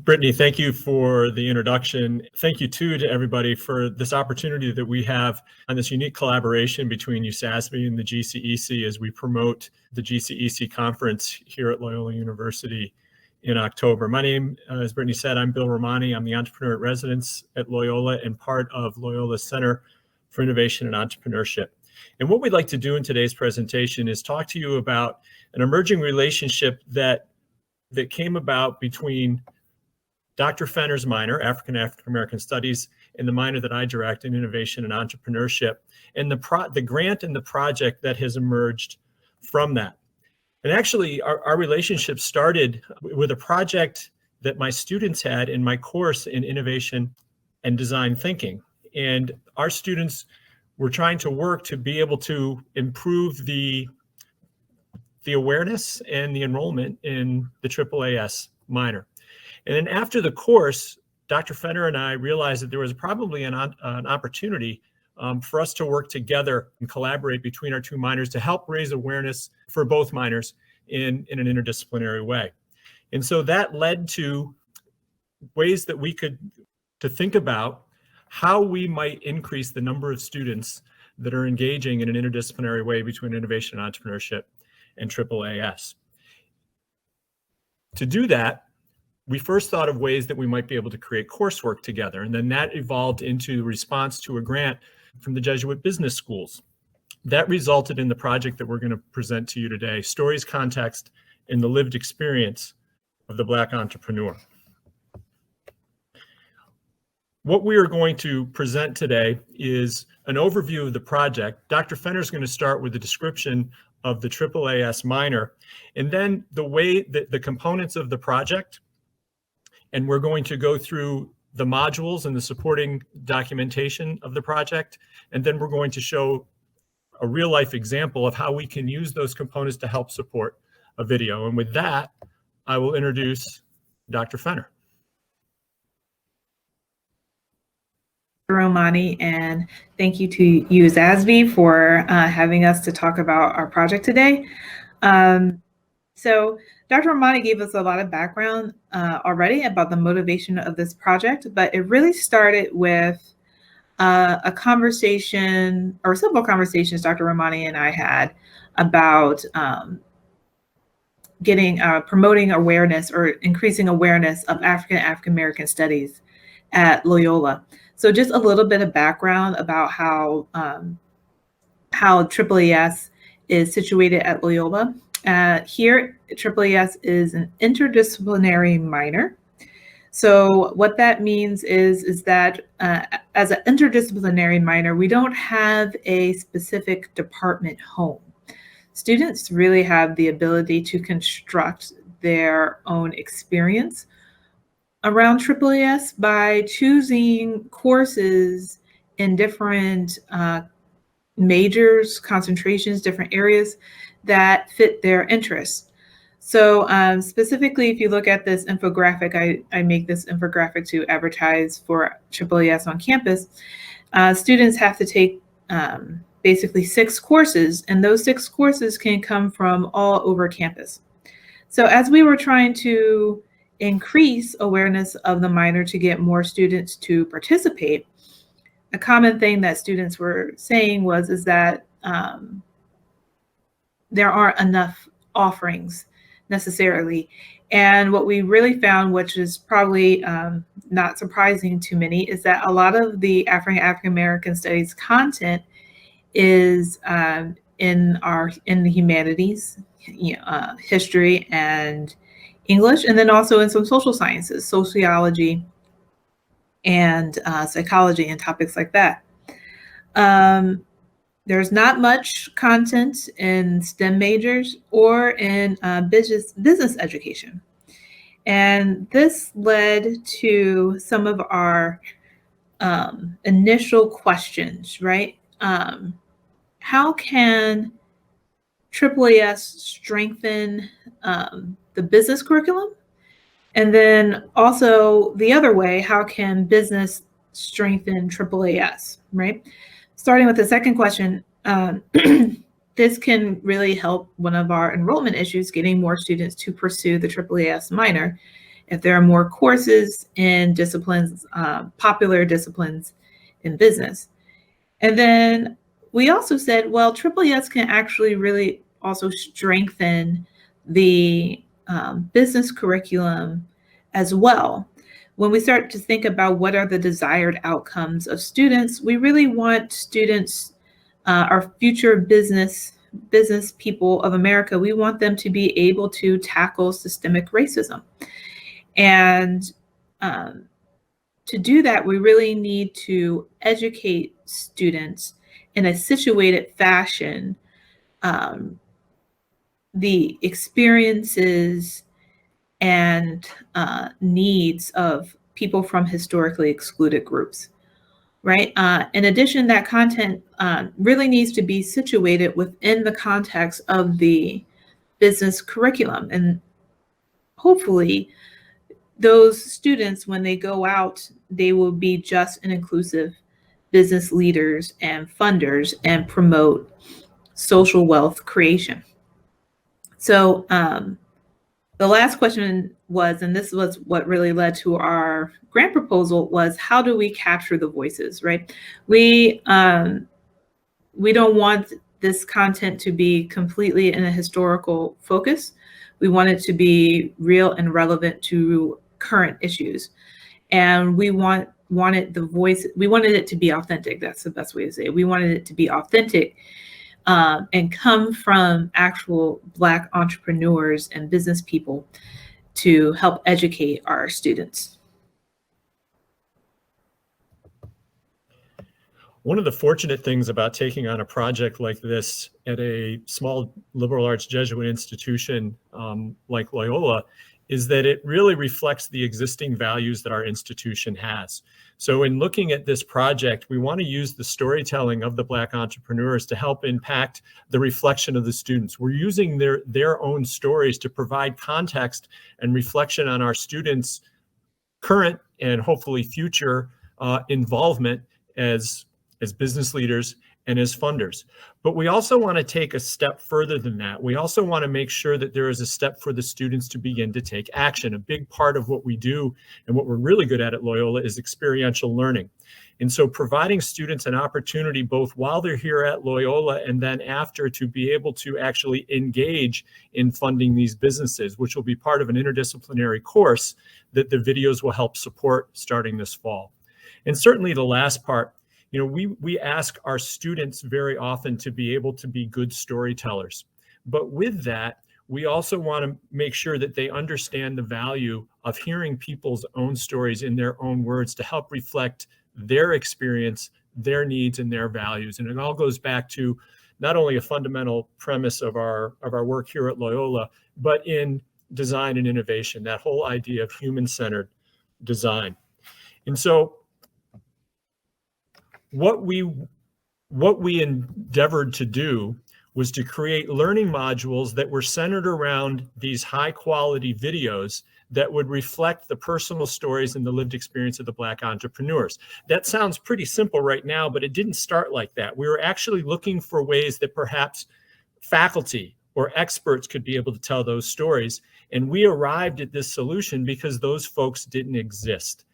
Brittany, thank you for the introduction. Thank you too to everybody for this opportunity that we have on this unique collaboration between USASB and the GCEC as we promote the GCEC conference here at Loyola University in October. My name, as Brittany said, I'm Bill Romani. I'm the entrepreneur at residence at Loyola and part of Loyola's Center for Innovation and Entrepreneurship. And what we'd like to do in today's presentation is talk to you about an emerging relationship that came about between Dr. Fenner's minor, African American Studies, and the minor that I direct in Innovation and Entrepreneurship, and the grant and the project that has emerged from that. And actually, our relationship started with a project that my students had in my course in Innovation and Design Thinking. And our students were trying to work to be able to improve the awareness and the enrollment in the AAAS minor. And then after the course, Dr. Fenner and I realized that there was probably an opportunity for us to work together and collaborate between our two minors to help raise awareness for both minors in an interdisciplinary way. And so that led to ways that we could to think about how we might increase the number of students that are engaging in an interdisciplinary way between innovation and entrepreneurship and AAAS. To do that, we first thought of ways that we might be able to create coursework together, and then that evolved into response to a grant from the Jesuit business schools. That resulted in the project that we're going to present to you today, Stories, Context, and the Lived Experience of the Black Entrepreneur. What we are going to present today is an overview of the project. Dr. Fenner is going to start with a description of the AAAS minor, and then the way that the components of the project, and we're going to go through the modules and the supporting documentation of the project, and then we're going to show a real-life example of how we can use those components to help support a video. And with that, I will introduce Dr. Fenner. Romani, and thank you to USASB for having us to talk about our project today. So Dr. Romani gave us a lot of background already about the motivation of this project, but it really started with a conversation, or several conversations Dr. Romani and I had about promoting awareness or increasing awareness of African American studies at Loyola. So just a little bit of background about how AAAS is situated at Loyola. Here, AAAS is an interdisciplinary minor. So what that means is that as an interdisciplinary minor, we don't have a specific department home. Students really have the ability to construct their own experience around AAAS by choosing courses in different majors, concentrations, different areas that fit their interests. So specifically, if you look at this infographic, I make this infographic to advertise for AAAS on campus. Students have to take basically 6 courses, and those 6 courses can come from all over campus. So as we were trying to increase awareness of the minor to get more students to participate, a common thing that students were saying is that there aren't enough offerings necessarily. And what we really found, which is probably not surprising to many, is that a lot of the African American Studies content is in the humanities, history and English, and then also in some social sciences, sociology and psychology and topics like that. There's not much content in STEM majors or in business education. And this led to some of our initial questions, right? How can AAAS strengthen the business curriculum? And then also the other way, how can business strengthen AAAS, right? Starting with the second question, this can really help one of our enrollment issues, getting more students to pursue the AAAS minor. if there are more courses in disciplines, popular disciplines in business. And then we also said, well, AAAS can actually really also strengthen the business curriculum as well. When we start to think about what are the desired outcomes of students, we really want students, our future business people of America, we want them to be able to tackle systemic racism. And to do that, we really need to educate students in a situated fashion, the experiences and needs of people from historically excluded groups, right? In addition, that content really needs to be situated within the context of the business curriculum. And hopefully, those students, when they go out, they will be just and inclusive business leaders and funders and promote social wealth creation. So the last question was, and this was what really led to our grant proposal, was how do we capture the voices, right? We don't want this content to be completely in a historical focus. We want it to be real and relevant to current issues. And we wanted it to be authentic. That's the best way to say it. We wanted it to be authentic and come from actual Black entrepreneurs and business people to help educate our students. One of the fortunate things about taking on a project like this at a small liberal arts Jesuit institution like Loyola is that it really reflects the existing values that our institution has. So in looking at this project, we want to use the storytelling of the Black entrepreneurs to help impact the reflection of the students. We're using their own stories to provide context and reflection on our students' current and hopefully future involvement as business leaders and as funders. But we also want to take a step further than that. We also want to make sure that there is a step for the students to begin to take action. A big part of what we do and what we're really good at Loyola is experiential learning. And so providing students an opportunity both while they're here at Loyola and then after to be able to actually engage in funding these businesses, which will be part of an interdisciplinary course that the videos will help support starting this fall. And certainly the last part, we ask our students very often to be able to be good storytellers. But with that, we also want to make sure that they understand the value of hearing people's own stories in their own words to help reflect their experience, their needs, and their values. And it all goes back to not only a fundamental premise of our work here at Loyola, but in design and innovation, that whole idea of human-centered design. And so what we endeavored to do was to create learning modules that were centered around these high quality videos that would reflect the personal stories and the lived experience of the Black entrepreneurs. That sounds pretty simple right now, but it didn't start like that. We were actually looking for ways that perhaps faculty or experts could be able to tell those stories. And we arrived at this solution because those folks didn't exist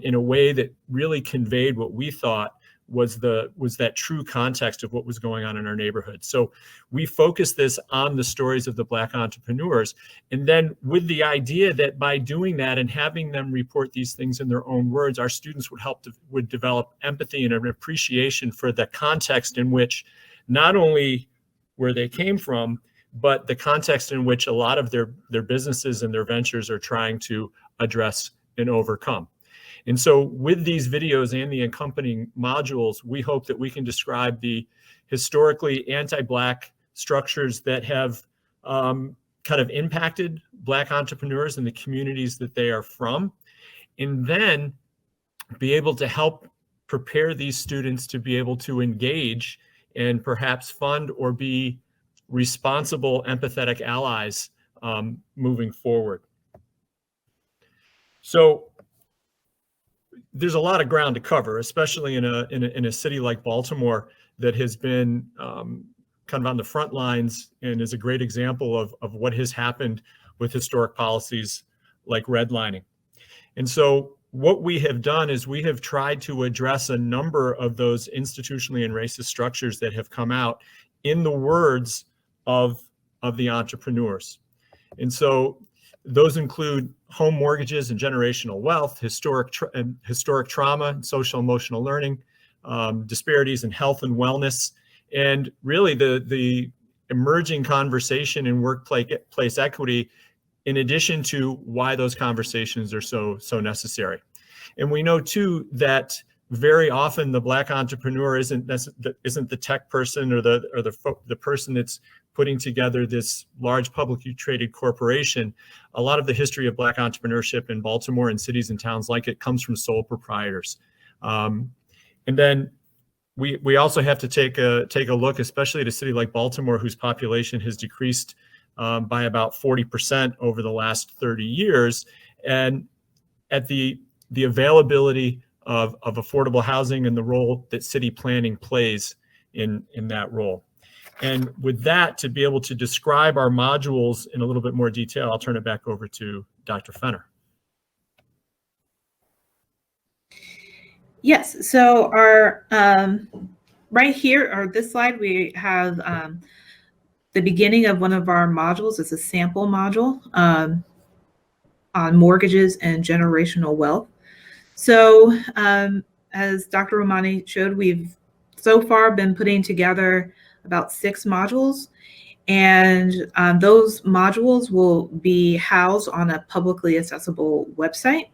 in a way that really conveyed what we thought was that true context of what was going on in our neighborhood. So we focused this on the stories of the Black entrepreneurs. And then with the idea that by doing that and having them report these things in their own words, our students would develop empathy and an appreciation for the context in which not only where they came from, but the context in which a lot of their businesses and their ventures are trying to address and overcome. And so with these videos and the accompanying modules, we hope that we can describe the historically anti-Black structures that have kind of impacted Black entrepreneurs and the communities that they are from, and then be able to help prepare these students to be able to engage and perhaps fund or be responsible, empathetic allies moving forward. So there's a lot of ground to cover, especially in a city like Baltimore that has been kind of on the front lines and is a great example of what has happened with historic policies like redlining. And so what we have done is we have tried to address a number of those institutionally and racist structures that have come out in the words of the entrepreneurs. And so those include home mortgages and generational wealth, historic trauma and social emotional learning, disparities in health and wellness, and really the emerging conversation in workplace equity, in addition to why those conversations are so necessary. And we know too that very often the Black entrepreneur isn't the tech person or the person that's putting together this large publicly traded corporation. A lot of the history of Black entrepreneurship in Baltimore and cities and towns like it comes from sole proprietors. And then we also have to take a look, especially at a city like Baltimore, whose population has decreased by about 40% over the last 30 years, and at the availability of affordable housing and the role that city planning plays in that role. And with that, to be able to describe our modules in a little bit more detail, I'll turn it back over to Dr. Fenner. Yes, so our right here, or this slide, we have the beginning of one of our modules. It's a sample module on mortgages and generational wealth. So as Dr. Romani showed, we've so far been putting together about 6 modules, and those modules will be housed on a publicly accessible website.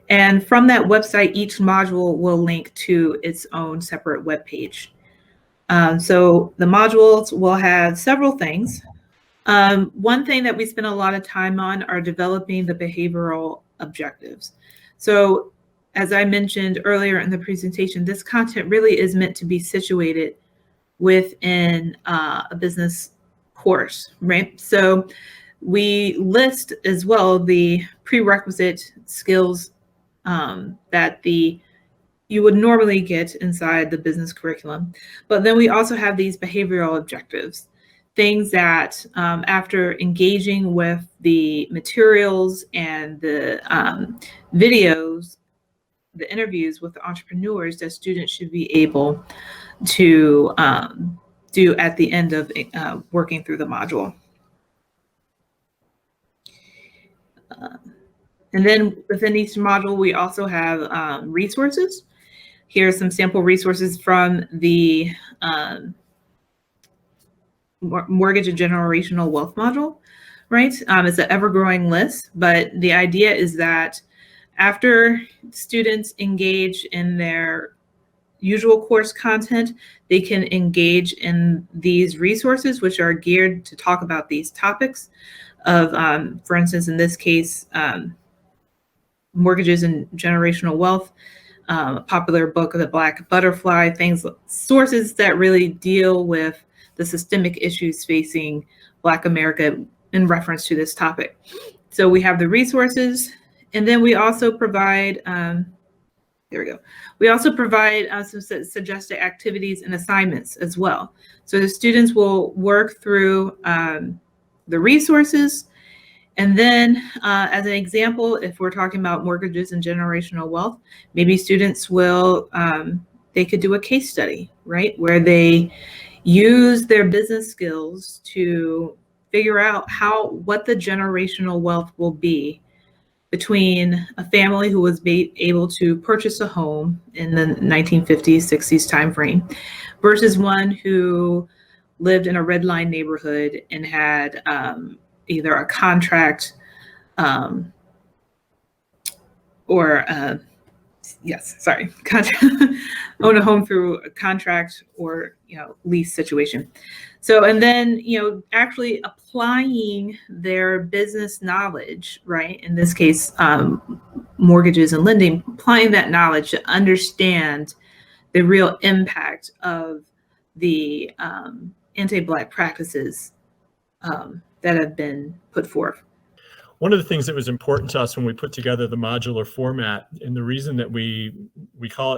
And from that website, each module will link to its own separate web page. So the modules will have several things. One thing that we spend a lot of time on are developing the behavioral objectives. So as I mentioned earlier in the presentation, this content really is meant to be situated within a business course, right? So we list as well the prerequisite skills that you would normally get inside the business curriculum. But then we also have these behavioral objectives, things that after engaging with the materials and the videos, the interviews with the entrepreneurs, that students should be able to do at the end of working through the module. And then within each module, we also have resources. Here are some sample resources from the mortgage and generational wealth module, right? It's an ever-growing list, but the idea is that after students engage in their usual course content, they can engage in these resources, which are geared to talk about these topics of, for instance, in this case, mortgages and generational wealth, a popular book, The Black Butterfly, sources that really deal with the systemic issues facing Black America in reference to this topic. So we have the resources, and then we also provide, there we go. We also provide some suggested activities and assignments as well. So the students will work through the resources. And then as an example, if we're talking about mortgages and generational wealth, maybe students will, they could do a case study, right? Where they use their business skills to figure out what the generational wealth will be between a family who was able to purchase a home in the 1950s, 60s timeframe versus one who lived in a red line neighborhood and had either a contract own a home through a contract or lease situation. So, and then actually applying their business knowledge, right? In this case, mortgages and lending, applying that knowledge to understand the real impact of the anti-Black practices that have been put forth. One of the things that was important to us when we put together the modular format, and the reason that we call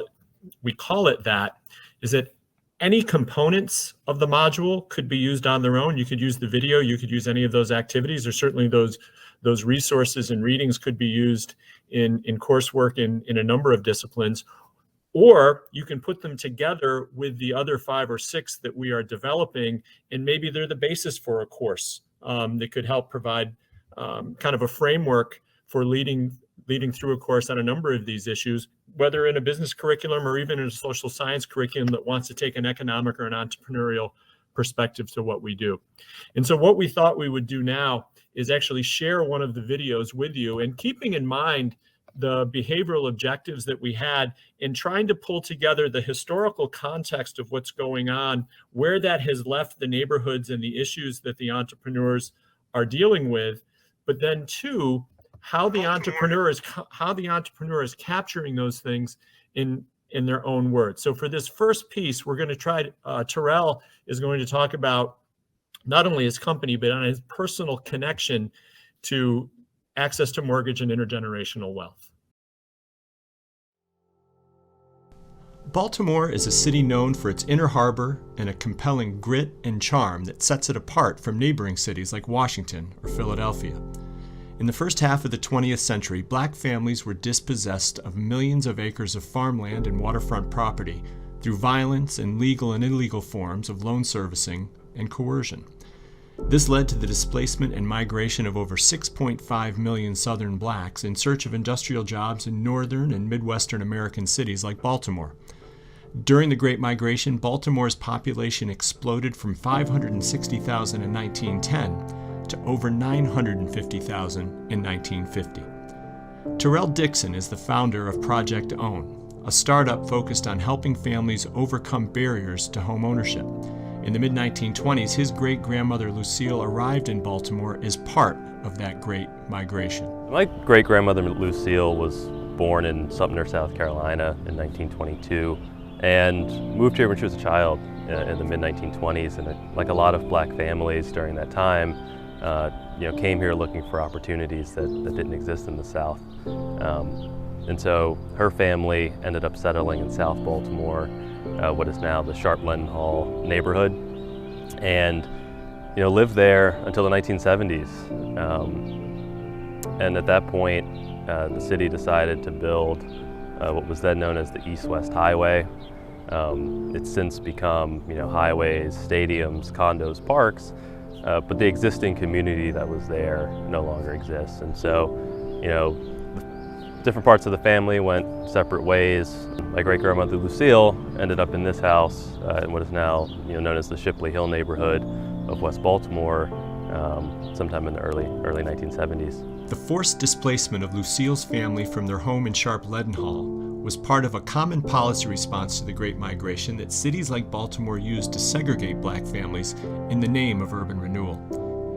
it that, is that any components of the module could be used on their own. You could use the video, you could use any of those activities, or certainly those Those resources and readings could be used in coursework in a number of disciplines, or you can put them together with the other 5 or 6 that we are developing, and maybe they're the basis for a course that could help provide kind of a framework for leading through a course on a number of these issues, whether in a business curriculum or even in a social science curriculum that wants to take an economic or an entrepreneurial perspective to what we do. And so what we thought we would do now is actually share one of the videos with you, and keeping in mind the behavioral objectives that we had in trying to pull together the historical context of what's going on, where that has left the neighborhoods and the issues that the entrepreneurs are dealing with, but then two, how the entrepreneur is capturing those things in their own words. So for this first piece, we're going to try, Terrell is going to talk about not only his company, but on his personal connection to access to mortgage and intergenerational wealth. Baltimore is a city known for its inner harbor and a compelling grit and charm that sets it apart from neighboring cities like Washington or Philadelphia. In the first half of the 20th century, Black families were dispossessed of millions of acres of farmland and waterfront property through violence and legal and illegal forms of loan servicing and coercion. This led to the displacement and migration of over 6.5 million Southern Blacks in search of industrial jobs in northern and Midwestern American cities like Baltimore. During the Great Migration, Baltimore's population exploded from 560,000 in 1910 to over 950,000 in 1950. Terrell Dixon is the founder of Project Own, a startup focused on helping families overcome barriers to home ownership. In the mid-1920s, his great-grandmother Lucille arrived in Baltimore as part of that great migration. My great-grandmother Lucille was born in Sumter, South Carolina in 1922 and moved here when she was a child in the mid-1920s. And like a lot of Black families during that time, came here looking for opportunities that didn't exist in the South. And so her family ended up settling in South Baltimore, what is now the Sharp-Leadenhall neighborhood, and lived there until the 1970s. And at that point, the city decided to build what was then known as the East-West Highway. It's since become highways, stadiums, condos, parks, but the existing community that was there no longer exists. And so, different parts of the family went separate ways. My great-grandmother Lucille ended up in this house in what is now known as the Shipley Hill neighborhood of West Baltimore sometime in the early 1970s. The forced displacement of Lucille's family from their home in Sharp-Leadenhall was part of a common policy response to the Great Migration that cities like Baltimore used to segregate Black families in the name of urban renewal.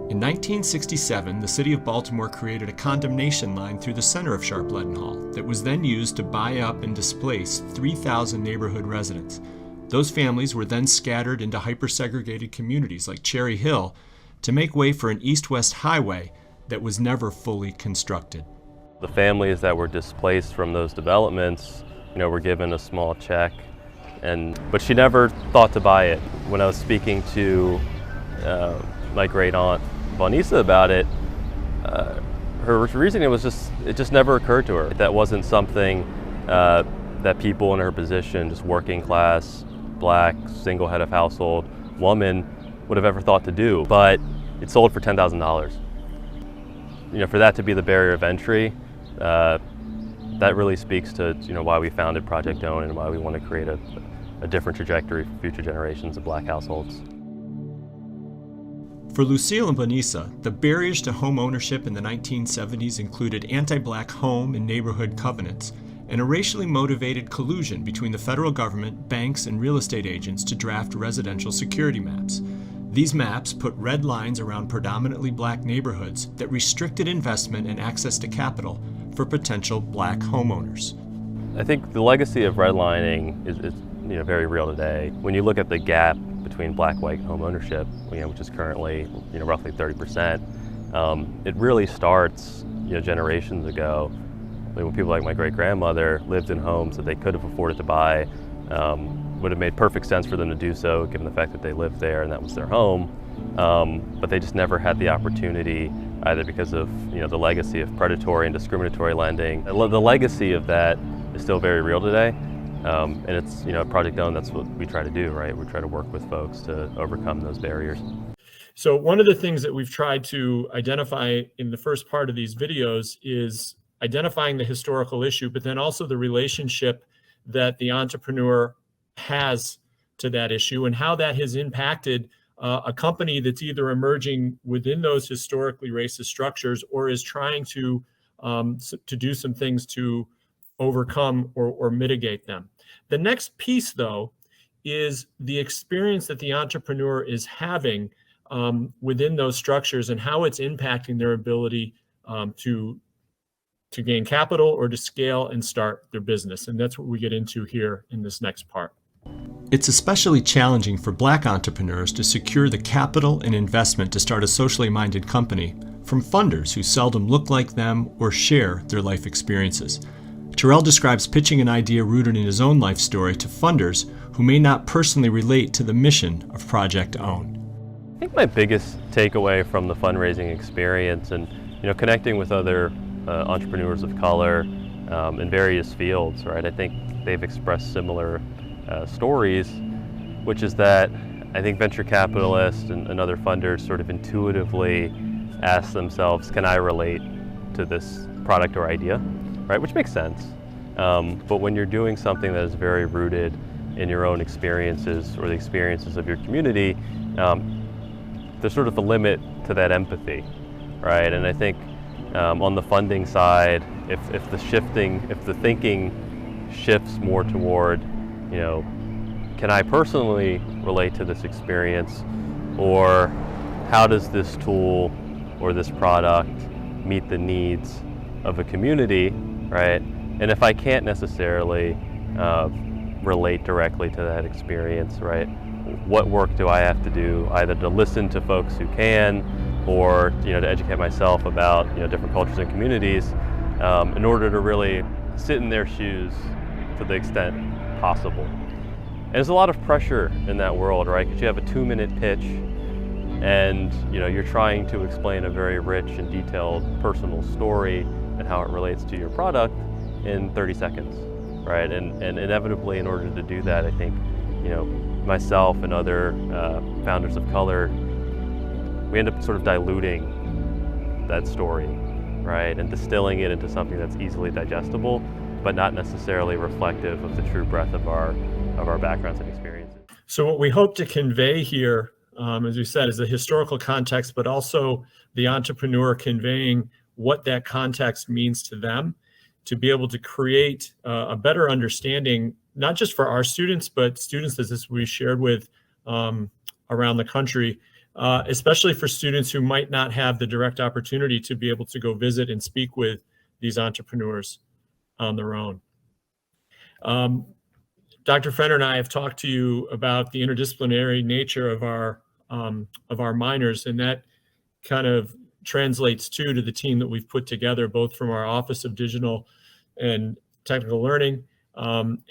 In 1967, the city of Baltimore created a condemnation line through the center of Sharp-Leadenhall that was then used to buy up and displace 3,000 neighborhood residents. Those families were then scattered into hyper-segregated communities like Cherry Hill to make way for an east-west highway that was never fully constructed. The families that were displaced from those developments, were given a small check, but she never thought to buy it. When I was speaking to my great aunt Raenita about it, her reasoning was it just never occurred to her. That wasn't something that people in her position, just working class, Black, single head of household woman, would have ever thought to do. But it sold for $10,000. For that to be the barrier of entry, that really speaks to why we founded Project Own and why we want to create a different trajectory for future generations of Black households. For Lucille and Vanessa, the barriers to home ownership in the 1970s included anti-Black home and neighborhood covenants and a racially motivated collusion between the federal government, banks, and real estate agents to draft residential security maps. These maps put red lines around predominantly Black neighborhoods that restricted investment and access to capital for potential Black homeowners. I think the legacy of redlining is very real today. When you look at the gap between Black-white home ownership, which is currently roughly 30%, it really starts generations ago. When people like my great-grandmother lived in homes that they could have afforded to buy, would have made perfect sense for them to do so given the fact that they lived there and that was their home. but they just never had the opportunity, either because of the legacy of predatory and discriminatory lending. The legacy of that is still very real today, and it's at Project Own, that's what we try to do, right? We try to work with folks to overcome those barriers. So one of the things that we've tried to identify in the first part of these videos is identifying the historical issue, but then also the relationship that the entrepreneur has to that issue and how that has impacted a company that's either emerging within those historically racist structures or is trying to do some things to overcome or mitigate them. The next piece, though, is the experience that the entrepreneur is having within those structures and how it's impacting their ability to gain capital or to scale and start their business. And that's what we get into here in this next part. It's especially challenging for Black entrepreneurs to secure the capital and investment to start a socially minded company from funders who seldom look like them or share their life experiences. Terrell describes pitching an idea rooted in his own life story to funders who may not personally relate to the mission of Project Own. I think my biggest takeaway from the fundraising experience and connecting with other entrepreneurs of color in various fields, right? I think they've expressed similar stories, which is that I think venture capitalists and other funders sort of intuitively ask themselves, can I relate to this product or idea, right? Which makes sense. But when you're doing something that is very rooted in your own experiences or the experiences of your community, there's sort of a limit to that empathy, right? And I think on the funding side, if the thinking shifts more toward, can I personally relate to this experience, or how does this tool or this product meet the needs of a community, right? And if I can't necessarily relate directly to that experience, right? What work do I have to do, either to listen to folks who can, or to educate myself about different cultures and communities, in order to really sit in their shoes to the extent possible. And there's a lot of pressure in that world, right? Because you have a 2-minute pitch, and you're trying to explain a very rich and detailed personal story and how it relates to your product in 30 seconds, right? And inevitably, in order to do that, I think myself and other founders of color, we end up sort of diluting that story, right? And distilling it into something that's easily digestible, but not necessarily reflective of the true breadth of our backgrounds and experiences. So what we hope to convey here, as we said, is the historical context, but also the entrepreneur conveying what that context means to them, to be able to create a better understanding, not just for our students, but students that we shared with around the country, especially for students who might not have the direct opportunity to be able to go visit and speak with these entrepreneurs on their own. Dr. Fenner and I have talked to you about the interdisciplinary nature of our minors, and that kind of translates to the team that we've put together, both from our Office of Digital and Technical Learning,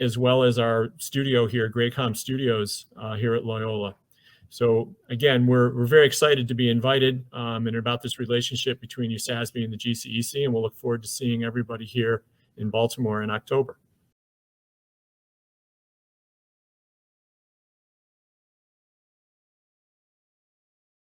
as well as our studio here, Graycom Studios here at Loyola. So again, we're very excited to be invited and about this relationship between USASB and the GCEC, and we'll look forward to seeing everybody here in Baltimore in October.